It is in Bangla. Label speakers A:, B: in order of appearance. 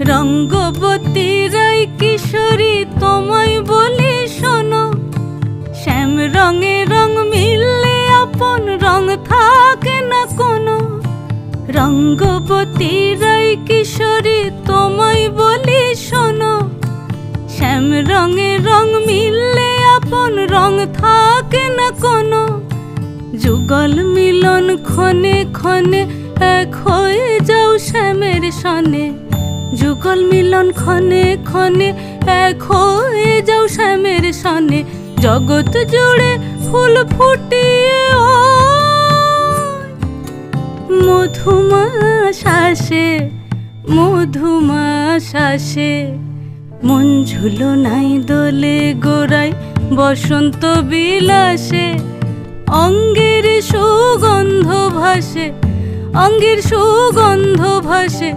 A: রঙ্গবতী রাই কিশোরী তোমায় বলি শোনো, শ্যাম রঙে রং মিললে আপন রং থাকে না কোনো। রঙ্গবতী রাই কিশোরী তোমায় বলি শোনো, শ্যাম রঙে রং মিললে আপন রং থাকে না কোনো। যুগল মিলন ক্ষণে ক্ষণে এক হয়ে যাও শ্যামের সনে, যুগল মিলন ক্ষণে ক্ষণে এক হয়ে যাও শ্যামের সনে। জগৎ জুড়ে ফুল ফুটিয়ে মধুমাস আসে, মধুমাস আসে। মন ঝুলনাই দোলে গোড়ায় বসন্ত বিলাসে, অঙ্গের সুগন্ধ ভাসে, অঙ্গের সুগন্ধ ভাসে।